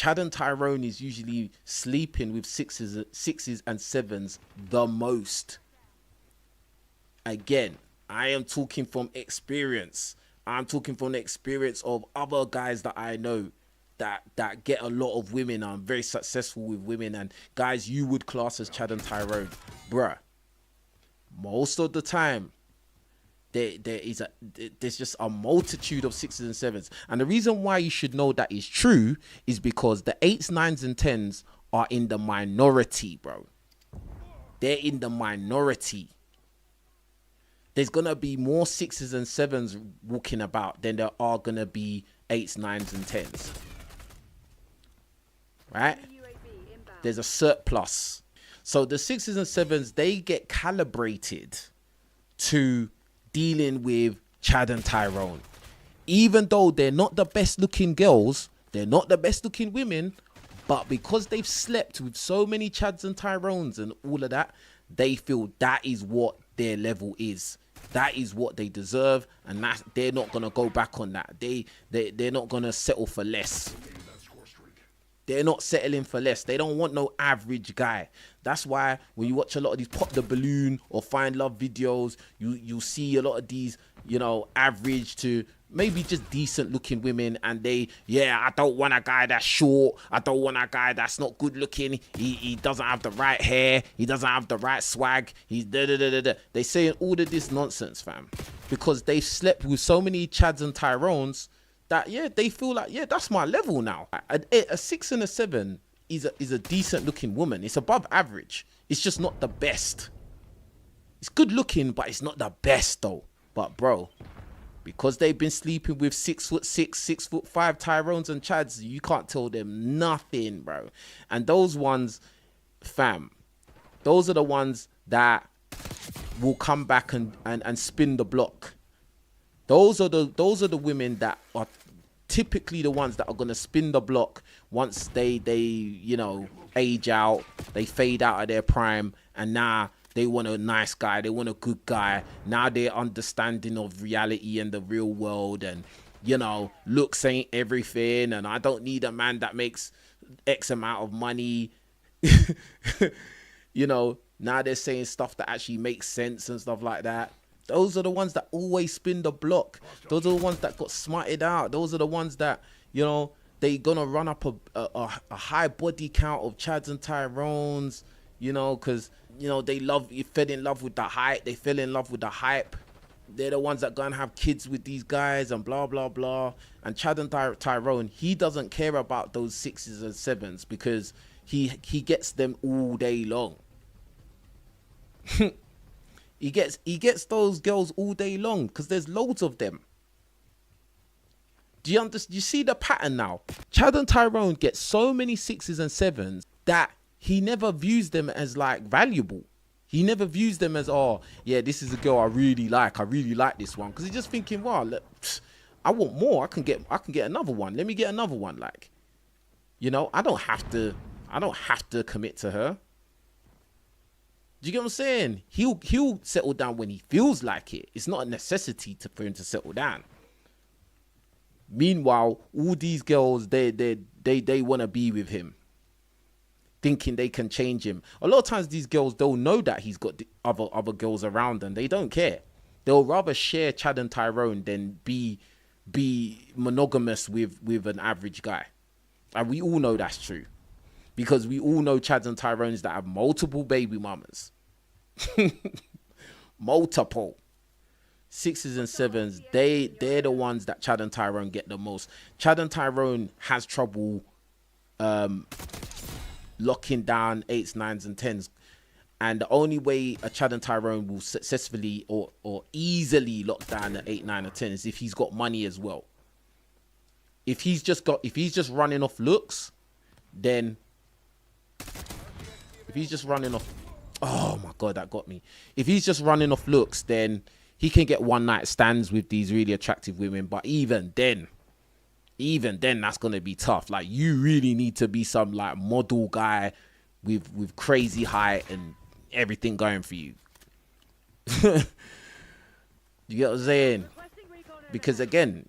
Chad and Tyrone is usually sleeping with sixes and sevens the most. Again, I am talking from experience. I'm talking from the experience of other guys that I know that get a lot of women. I'm very successful with women, and guys you would class as Chad and Tyrone. Bruh, most of the time, there's just a multitude of sixes and sevens. And the reason why you should know that is true is because the 8s, 9s, and 10s are in the minority, bro. They're in the minority. There's going to be more 6s and 7s walking about than there are going to be 8s, 9s, and 10s. Right? There's a surplus. So the 6s and 7s, they get calibrated to dealing with Chad and Tyrone. Even though they're not the best looking girls, they're not the best looking women, but because they've slept with so many Chads and Tyrones and all of that, they feel that is what their level is. That is what they deserve, and that they're not gonna go back on that. They're not gonna settle for less. They're not settling for less. They don't want no average guy. That's why when you watch a lot of these Pop the Balloon or Find Love videos, you see a lot of these, you know, average to maybe just decent looking women, and I don't want a guy that's short. I don't want a guy that's not good looking. He doesn't have the right hair. He doesn't have the right swag. He's da-da-da-da-da. They saying all of this nonsense, fam, because they've slept with so many Chads and Tyrones that, they feel like, that's my level now. A 6 and a 7 is a decent looking woman. It's above average. It's just not the best. It's good looking, but it's not the best though. But bro, because they've been sleeping with 6'6", 6'5" Tyrones and Chads, you can't tell them nothing, bro. And those ones, fam, those are the ones that will come back and spin the block. Those are the women that are typically the ones that are gonna spin the block once they you know, age out, they fade out of their prime, and now they want a nice guy, they want a good guy. Now they're understanding of reality and the real world, and you know, looks ain't everything, and I don't need a man that makes X amount of money. You know, now they're saying stuff that actually makes sense and stuff like that. Those are the ones that always spin the block. Those are the ones that got smarted out. Those are the ones that, you know, they gonna run up a high body count of Chads and Tyrones, you know, because, you know, you fell in love with the hype. They fell in love with the hype. They're the ones that gonna have kids with these guys and blah, blah, blah. And Chad and Tyrone, he doesn't care about those 6s and 7s because he gets them all day long. He gets those girls all day long because there's loads of them. Do you understand? You see the pattern now? Chad and Tyrone get so many 6s and 7s that he never views them as like valuable. He never views them as, oh yeah, this is a girl I really like. I really like this one, because he's just thinking, wow, look, I want more. I can get another one. Let me get another one. Like, you know, I don't have to commit to her. Do you get what I'm saying? He'll settle down when he feels like it. It's not a necessity for him to settle down. Meanwhile, all these girls, they want to be with him, thinking they can change him. A lot of times these girls don't know that he's got the other girls around them. They don't care. They'll rather share Chad and Tyrone than be monogamous with an average guy. And we all know that's true, because we all know Chads and Tyrones that have multiple baby mamas. Multiple 6s and 7s. They're the ones that Chad and Tyrone get the most. Chad and Tyrone has trouble locking down 8s, 9s, and 10s, and the only way a Chad and Tyrone will successfully or easily lock down an 8, 9, or 10 is if he's got money as well. If he's just running off looks, then if he's just running off, oh my god, that got me. If he's just running off looks, then he can get one night stands with these really attractive women. But even then, that's gonna be tough. Like, you really need to be some like model guy with crazy height and everything going for you. You get what I'm saying? Because again,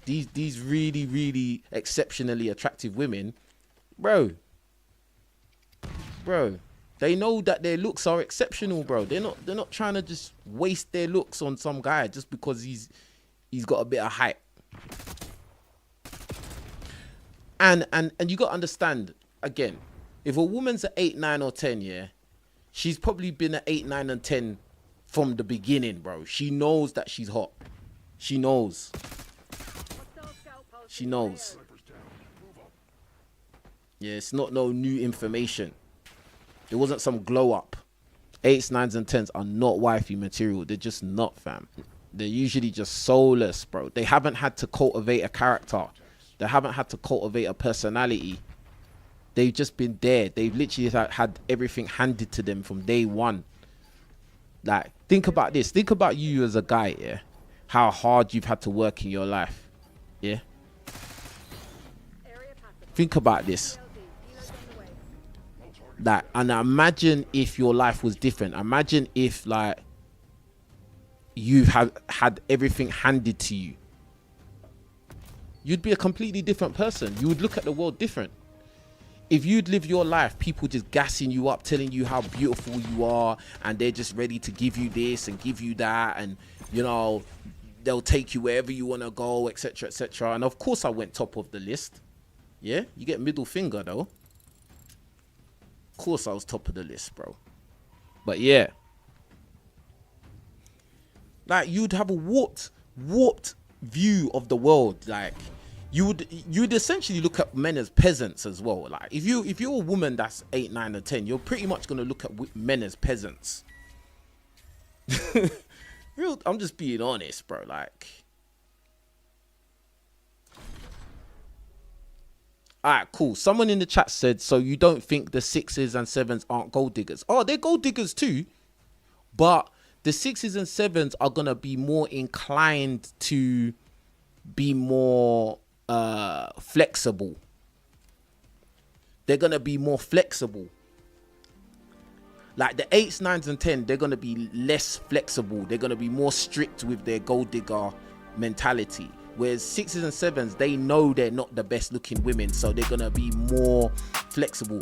these really, really exceptionally attractive women, bro, they know that their looks are exceptional, bro. They're not trying to just waste their looks on some guy just because he's got a bit of hype. And you got to understand, again, if a woman's at 8, 9, or 10, yeah, she's probably been at 8, 9, and 10 from the beginning, bro. She knows that she's hot. She knows. She knows. Yeah, it's not no new information. It wasn't some glow up. 8s, 9s, and 10s are not wifey material. They're just not, fam. They're usually just soulless, bro. They haven't had to cultivate a character. They haven't had to cultivate a personality. They've just been there. They've literally had everything handed to them from day one. Like, think about this. Think about you as a guy, yeah? How hard you've had to work in your life, yeah? Think about this. Like, and imagine if your life was different. Imagine if, like, you've had everything handed to you. You'd be a completely different person. You would look at the world different. If you'd live your life, people just gassing you up, telling you how beautiful you are, and they're just ready to give you this and give you that, and, you know, they'll take you wherever you want to go, etc., etc. And of course I went top of the list. Yeah, you get middle finger though. Of course I was top of the list, bro. But yeah, like, you'd have a warped view of the world. Like, you'd essentially look at men as peasants as well. Like, if you're a woman that's 8, 9, or 10, you're pretty much gonna look at men as peasants. I'm just being honest, bro. Like, alright, cool. Someone in the chat said, so you don't think the 6s and 7s aren't gold diggers? Oh, they're gold diggers too, but the 6s and 7s are gonna be more inclined to be more flexible. They're gonna be more flexible. Like, the 8s, 9s, and 10, they're gonna be less flexible. They're gonna be more strict with their gold digger mentality. Whereas 6s and 7s, they know they're not the best looking women, so they're gonna be more flexible.